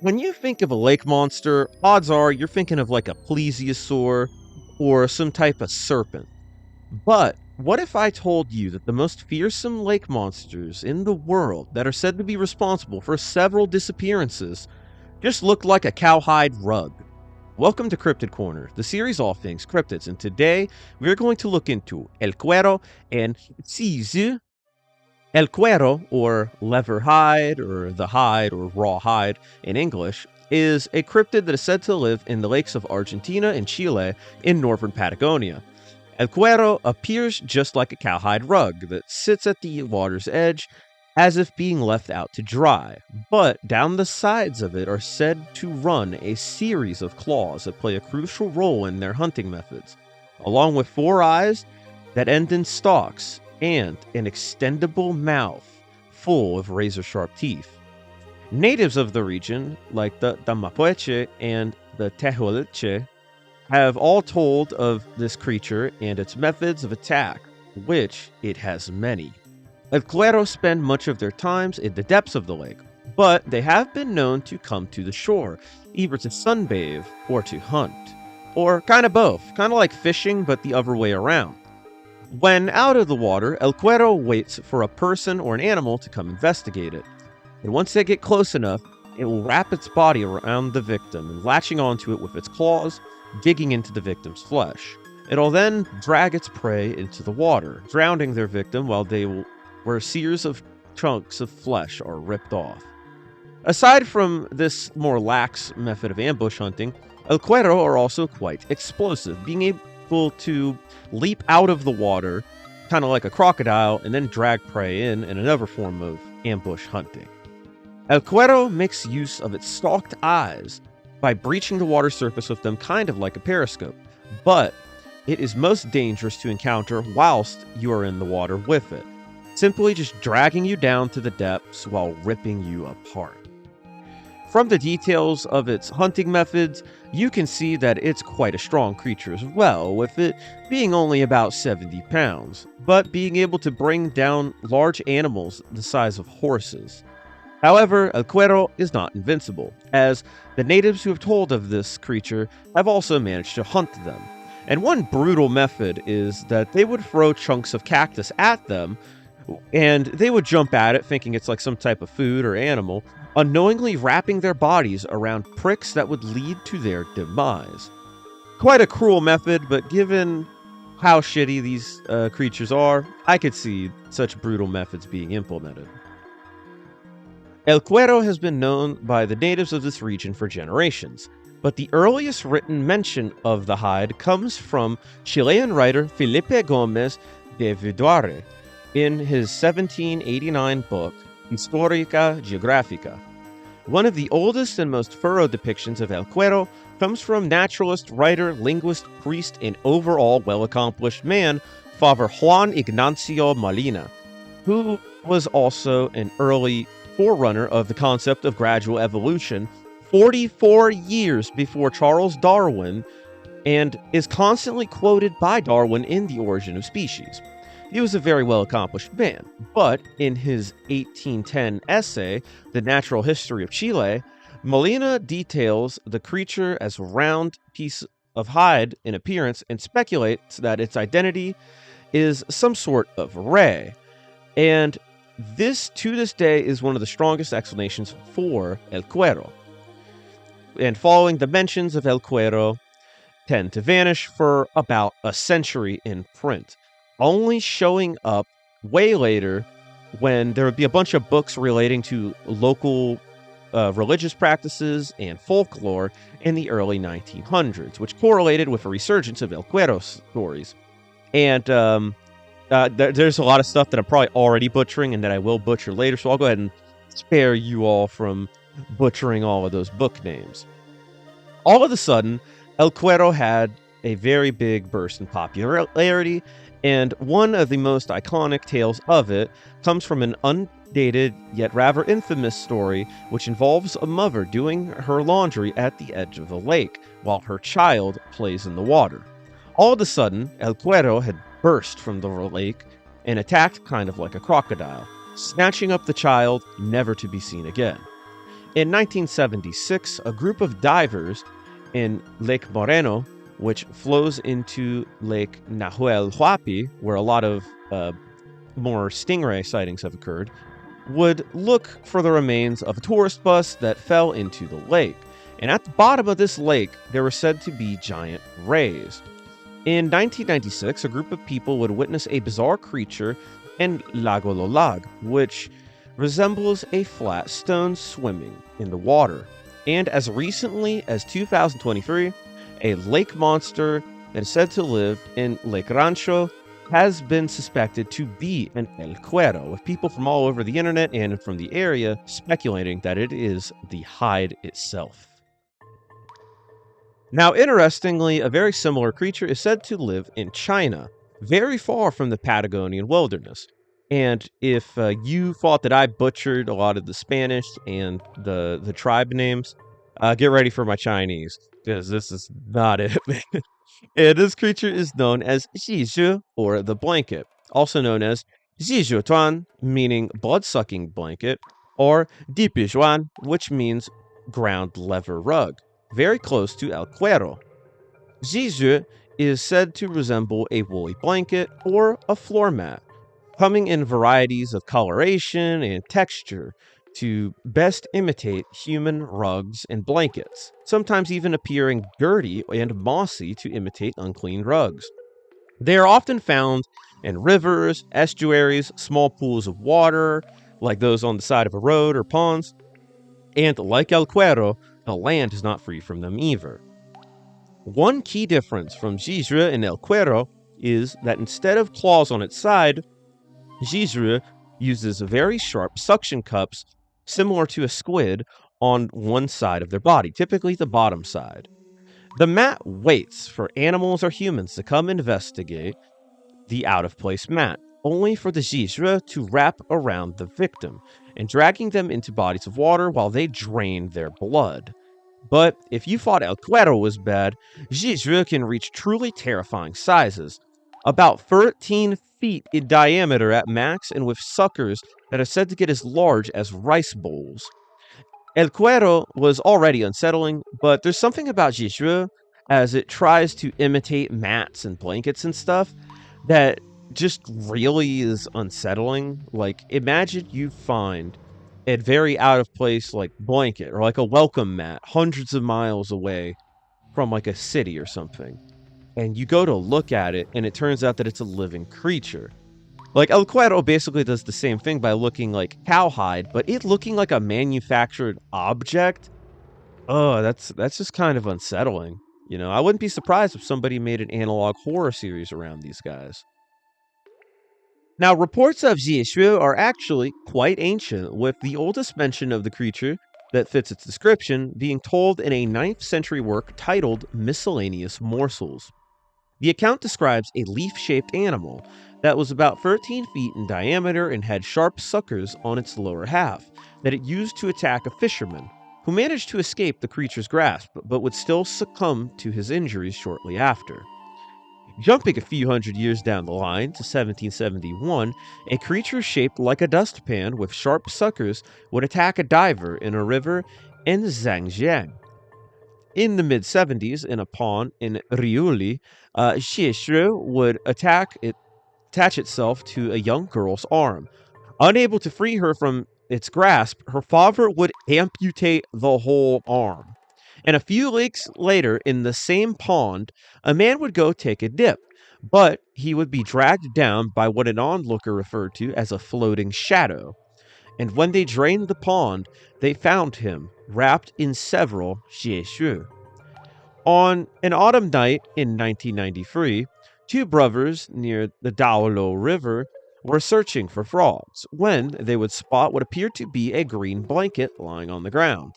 When you think of a lake monster, odds are you're thinking of like a plesiosaur or some type of serpent. But what if I told you that the most fearsome lake monsters in the world that are said to be responsible for several disappearances just looked like a cowhide rug? Welcome to Cryptid Corner, the series all things cryptids, and today we're going to look into El Cuero and Xízǐ. El Cuero, or leather hide, or the hide, or raw hide in English, is a cryptid that is said to live in the lakes of Argentina and Chile in northern Patagonia. El Cuero appears just like a cowhide rug that sits at the water's edge as if being left out to dry, but down the sides of it are said to run a series of claws that play a crucial role in their hunting methods, along with 4 eyes that end in stalks and an extendable mouth full of razor-sharp teeth. Natives of the region, like the Mapuche and the Tehuelche, have all told of this creature and its methods of attack, which it has many. El Cuero spend much of their times in the depths of the lake, but they have been known to come to the shore, either to sunbathe or to hunt. Or kind of both, kind of like fishing, but the other way around. When out of the water, El Cuero waits for a person or an animal to come investigate it. And once they get close enough, it will wrap its body around the victim and latching onto it with its claws, digging into the victim's flesh. It'll then drag its prey into the water, drowning their victim where sears of chunks of flesh are ripped off. Aside from this more lax method of ambush hunting, El Cuero are also quite explosive, being able to leap out of the water, kind of like a crocodile, and then drag prey in another form of ambush hunting. El Cuero makes use of its stalked eyes by breaching the water surface with them, kind of like a periscope, but it is most dangerous to encounter whilst you are in the water with it, simply just dragging you down to the depths while ripping you apart. From the details of its hunting methods, you can see that it's quite a strong creature as well, with it being only about 70 pounds, but being able to bring down large animals the size of horses. However, El Cuero is not invincible, as the natives who have told of this creature have also managed to hunt them. And one brutal method is that they would throw chunks of cactus at them, and they would jump at it thinking it's like some type of food or animal, unknowingly wrapping their bodies around pricks that would lead to their demise. Quite a cruel method, but given how shitty these creatures are, I could see such brutal methods being implemented. El Cuero has been known by the natives of this region for generations, but the earliest written mention of the hide comes from Chilean writer Felipe Gómez de Vidaurre in his 1789 book, Historia Geográfica. One of the oldest and most thorough depictions of El Cuero comes from naturalist, writer, linguist, priest, and overall well-accomplished man, Father Juan Ignacio Molina, who was also an early forerunner of the concept of gradual evolution 44 years before Charles Darwin, and is constantly quoted by Darwin in The Origin of Species. He was a very well-accomplished man, but in his 1810 essay, The Natural History of Chile, Molina details the creature as a round piece of hide in appearance and speculates that its identity is some sort of ray. And this, to this day, is one of the strongest explanations for El Cuero. And following the mentions of El Cuero tend to vanish for about a century in print, only showing up way later when there would be a bunch of books relating to local religious practices and folklore in the early 1900s, which correlated with a resurgence of El Cuero stories. And there's a lot of stuff that I'm probably already butchering and that I will butcher later, so I'll go ahead and spare you all from butchering all of those book names. All of a sudden, El Cuero had a very big burst in popularity, and one of the most iconic tales of it comes from an undated yet rather infamous story which involves a mother doing her laundry at the edge of the lake while her child plays in the water. All of a sudden, El Cuero had burst from the lake and attacked kind of like a crocodile, snatching up the child, never to be seen again. In 1976, a group of divers in Lake Moreno, which flows into Lake Nahuel Huapi, where a lot of more stingray sightings have occurred, would look for the remains of a tourist bus that fell into the lake. And at the bottom of this lake, there were said to be giant rays. In 1996, a group of people would witness a bizarre creature in Lago Lolag, which resembles a flat stone swimming in the water. And as recently as 2023, a lake monster that is said to live in Lake Rancho has been suspected to be an El Cuero, with people from all over the internet and from the area speculating that it is the hide itself. Now, interestingly, a very similar creature is said to live in China, very far from the Patagonian wilderness. And if you thought that I butchered a lot of the Spanish and the tribe names, get ready for my Chinese, because this is not it. And this creature is known as Xízǐ, or the blanket, also known as Tuan, meaning blood-sucking blanket, or Dipijuan, which means ground leather rug, very close to El Cuero. Xízǐ is said to resemble a woolly blanket or a floor mat, coming in varieties of coloration and texture to best imitate human rugs and blankets, sometimes even appearing dirty and mossy to imitate unclean rugs. They are often found in rivers, estuaries, small pools of water, like those on the side of a road or ponds, and like El Cuero, the land is not free from them either. One key difference from Xízǐ and El Cuero is that instead of claws on its side, Xízǐ uses very sharp suction cups similar to a squid on one side of their body, typically the bottom side. The mat waits for animals or humans to come investigate the out of place mat, only for the Xízǐ to wrap around the victim and dragging them into bodies of water while they drain their blood. But if you thought El Cuero was bad, Xízǐ can reach truly terrifying sizes, about 13 feet in diameter at max, and with suckers that are said to get as large as rice bowls. El Cuero was already unsettling, but there's something about Xízǐ as it tries to imitate mats and blankets and stuff that just really is unsettling. Like, imagine you find a very out of place like blanket or like a welcome mat hundreds of miles away from like a city or something, and you go to look at it and it turns out that it's a living creature. Like El Cuero basically does the same thing by looking like cowhide, but it looking like a manufactured object. Oh, that's just kind of unsettling. You know, I wouldn't be surprised if somebody made an analog horror series around these guys. Now, reports of Xízǐ are actually quite ancient, with the oldest mention of the creature that fits its description being told in a 9th century work titled Miscellaneous Morsels. The account describes a leaf-shaped animal that was about 13 feet in diameter and had sharp suckers on its lower half that it used to attack a fisherman, who managed to escape the creature's grasp but would still succumb to his injuries shortly after. Jumping a few hundred years down the line to 1771, a creature shaped like a dustpan with sharp suckers would attack a diver in a river in Zhangjiang. In the mid 70s, in a pond in Riuli, Xie would attach itself to a young girl's arm. Unable to free her from its grasp, her father would amputate the whole arm. And a few weeks later, in the same pond, a man would go take a dip, but he would be dragged down by what an onlooker referred to as a floating shadow. And when they drained the pond, they found him wrapped in several xie. On an autumn night in 1993, two brothers near the Daolo River were searching for frogs when they would spot what appeared to be a green blanket lying on the ground.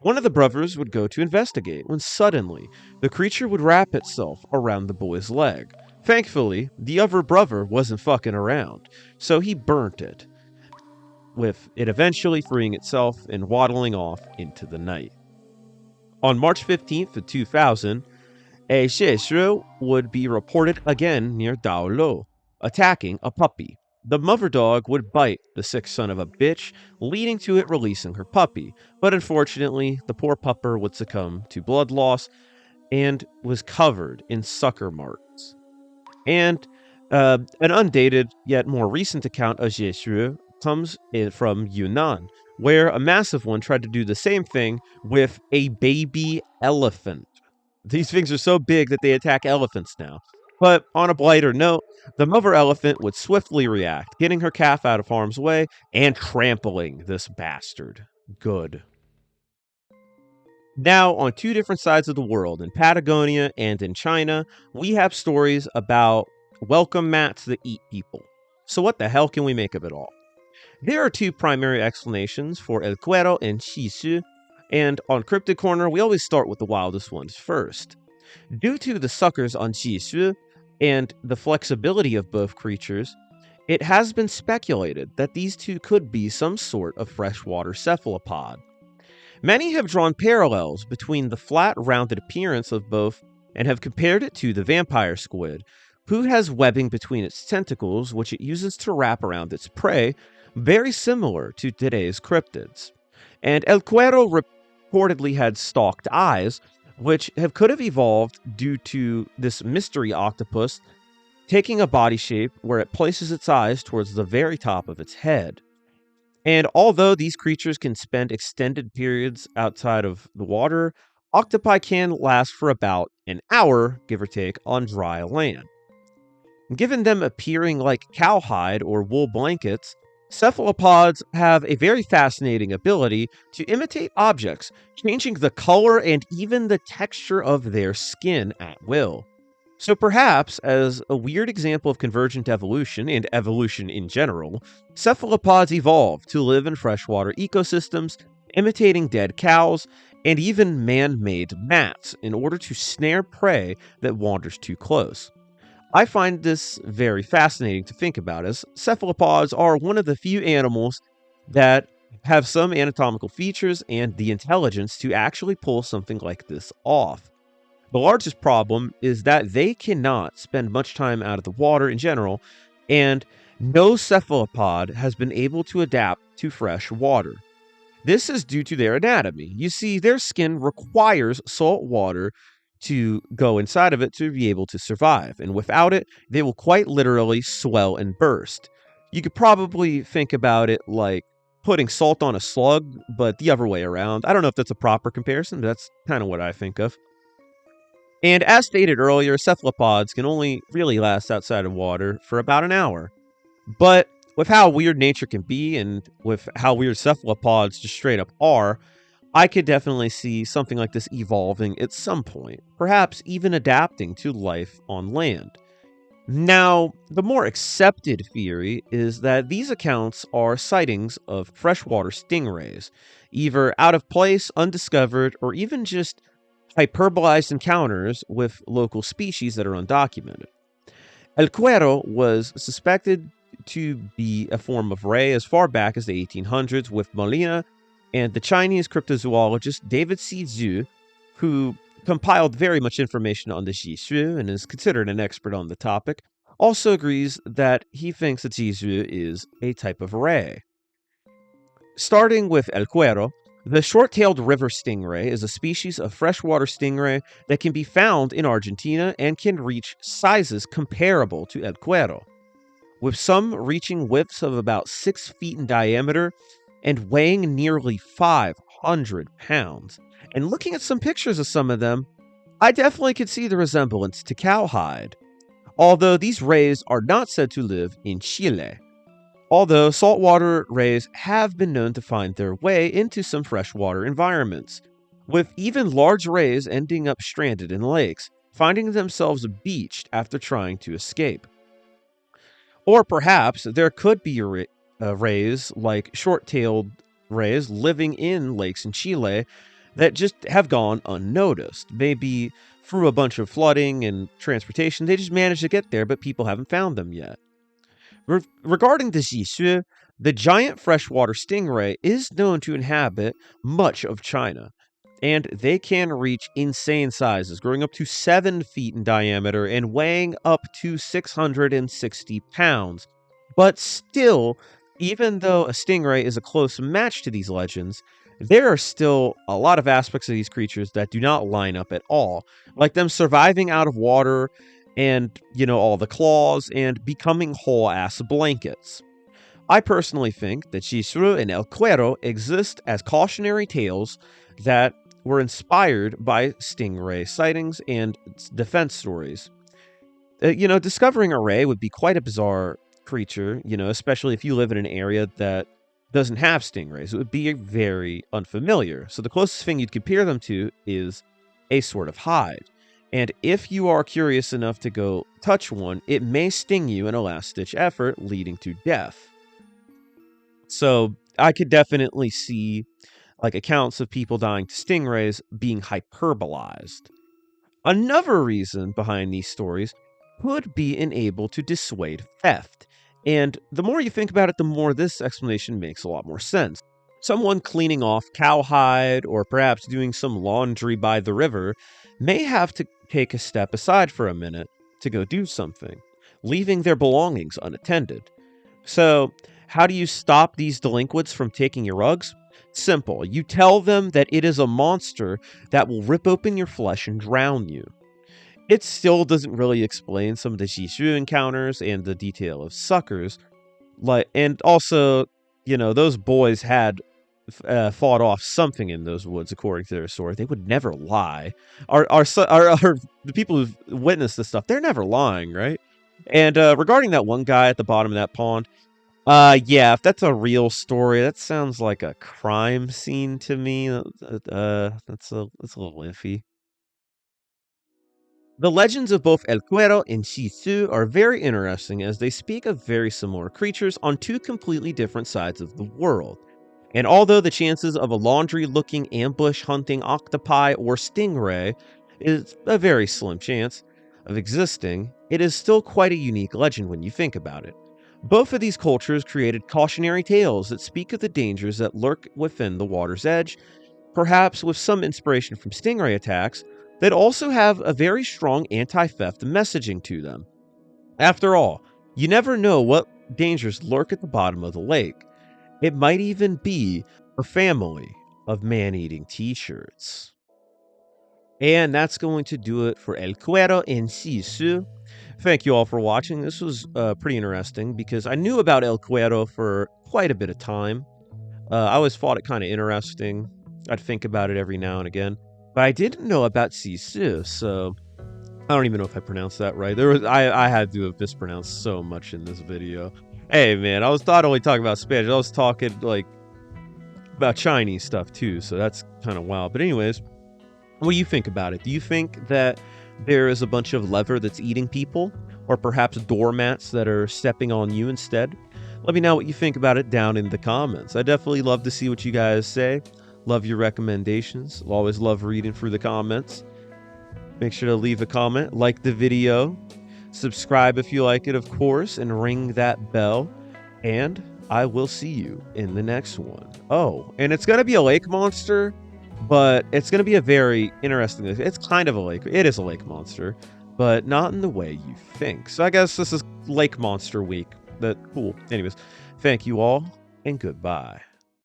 One of the brothers would go to investigate when suddenly the creature would wrap itself around the boy's leg. Thankfully, the other brother wasn't fucking around, so he burnt it, with it eventually freeing itself and waddling off into the night. On March 15th of 2000, a xie would be reported again near Daolo, attacking a puppy. The mother dog would bite the sick son of a bitch, leading to it releasing her puppy. But unfortunately, the poor pupper would succumb to blood loss and was covered in sucker marks. And an undated yet more recent account of Xízǐ comes from Yunnan, where a massive one tried to do the same thing with a baby elephant. These things are so big that they attack elephants now. But on a lighter note, the mother elephant would swiftly react, getting her calf out of harm's way and trampling this bastard. Good. Now, on two different sides of the world, in Patagonia and in China, we have stories about welcome mats that eat people. So, what the hell can we make of it all? There are two primary explanations for El Cuero and Xízǐ, and on Cryptid Corner, we always start with the wildest ones first. Due to the suckers on Xízǐ and the flexibility of both creatures, it has been speculated that these two could be some sort of freshwater cephalopod. Many have drawn parallels between the flat, rounded appearance of both and have compared it to the vampire squid, who has webbing between its tentacles, which it uses to wrap around its prey, very similar to today's cryptids. And El Cuero reportedly had stalked eyes, which could have evolved due to this mystery octopus taking a body shape where it places its eyes towards the very top of its head. And although these creatures can spend extended periods outside of the water, octopi can last for about an hour, give or take, on dry land. Given them appearing like cowhide or wool blankets, cephalopods have a very fascinating ability to imitate objects, changing the color and even the texture of their skin at will. So perhaps, as a weird example of convergent evolution and evolution in general, cephalopods evolved to live in freshwater ecosystems, imitating dead cows and even man-made mats in order to snare prey that wanders too close. I find this very fascinating to think about, as cephalopods are one of the few animals that have some anatomical features and the intelligence to actually pull something like this off. The largest problem is that they cannot spend much time out of the water in general, and no cephalopod has been able to adapt to fresh water. This is due to their anatomy. You see, their skin requires salt water to go inside of it to be able to survive, and without it, they will quite literally swell and burst. You could probably think about it like putting salt on a slug, but the other way around. I don't know if that's a proper comparison, but that's kind of what I think of. And as stated earlier, cephalopods can only really last outside of water for about an hour. But with how weird nature can be and with how weird cephalopods just straight up are, I could definitely see something like this evolving at some point, perhaps even adapting to life on land. Now, the more accepted theory is that these accounts are sightings of freshwater stingrays, either out of place, undiscovered, or even just hyperbolized encounters with local species that are undocumented. El Cuero was suspected to be a form of ray as far back as the 1800s with Molina and the Chinese cryptozoologist David Xízǐ, who compiled very much information on the Xízǐ and is considered an expert on the topic, also agrees that he thinks that Xízǐ is a type of ray. Starting with El Cuero, the short-tailed river stingray is a species of freshwater stingray that can be found in Argentina and can reach sizes comparable to El Cuero, with some reaching widths of about 6 feet in diameter and weighing nearly 500 pounds. And looking at some pictures of some of them, I definitely could see the resemblance to cowhide, although these rays are not said to live in Chile. Although saltwater rays have been known to find their way into some freshwater environments, with even large rays ending up stranded in lakes, finding themselves beached after trying to escape. Or perhaps there could be rays like short-tailed rays living in lakes in Chile that just have gone unnoticed. Maybe through a bunch of flooding and transportation, they just managed to get there, but people haven't found them yet. Regarding the Xízǐ, the giant freshwater stingray is known to inhabit much of China, and they can reach insane sizes, growing up to 7 feet in diameter and weighing up to 660 pounds. But still, even though a stingray is a close match to these legends, there are still a lot of aspects of these creatures that do not line up at all, like them surviving out of water and, all the claws and becoming whole ass blankets. I personally think that Xízǐ and El Cuero exist as cautionary tales that were inspired by stingray sightings and defense stories. Discovering a ray would be quite a bizarre creature, especially if you live in an area that doesn't have stingrays. It would be very unfamiliar. So the closest thing you'd compare them to is a sort of hide. And if you are curious enough to go touch one, it may sting you in a last-ditch effort, leading to death. So I could definitely see like accounts of people dying to stingrays being hyperbolized. Another reason behind these stories could be able to dissuade theft. And the more you think about it, the more this explanation makes a lot more sense. Someone cleaning off cowhide or perhaps doing some laundry by the river may have to take a step aside for a minute to go do something, leaving their belongings unattended. So, how do you stop these delinquents from taking your rugs? Simple. You tell them that it is a monster that will rip open your flesh and drown you. It still doesn't really explain some of the Xízǐ encounters and the detail of suckers. And also, those boys had fought off something in those woods, according to their story. They would never lie. The people who've witnessed this stuff, they're never lying, right? And regarding that one guy at the bottom of that pond, yeah, if that's a real story, that sounds like a crime scene to me. That's a little iffy. The legends of both El Cuero and Xízǐ are very interesting as they speak of very similar creatures on two completely different sides of the world. And although the chances of a laundry-looking ambush hunting octopi or stingray is a very slim chance of existing, it is still quite a unique legend when you think about it. Both of these cultures created cautionary tales that speak of the dangers that lurk within the water's edge, perhaps with some inspiration from stingray attacks, that also have a very strong anti-theft messaging to them. After all, you never know what dangers lurk at the bottom of the lake. It might even be a family of man-eating t-shirts. And that's going to do it for El Cuero and Xízǐ. Thank you all for watching. This was pretty interesting because I knew about El Cuero for quite a bit of time. I always thought it kind of interesting. I'd think about it every now and again. But I didn't know about Xízǐ, so I don't even know if I pronounced that right. I had to have mispronounced so much in this video. Hey man, I was not only talking about Spanish, I was talking like about Chinese stuff too, so that's kind of wild. But anyways, what do you think about it? Do you think that there is a bunch of leather that's eating people, or perhaps doormats that are stepping on you instead? Let me know what you think about it down in the comments. I definitely love to see what you guys say. Love your recommendations. I'll always love reading through the comments. Make sure to leave a comment, like the video, subscribe if you like it, of course, and ring that bell. And I will see you in the next one. Oh, and it's going to be a lake monster, but it's going to be a very interesting... It's kind of a lake. It is a lake monster, but not in the way you think. So I guess this is Lake Monster Week. Cool. Anyways, thank you all, and goodbye.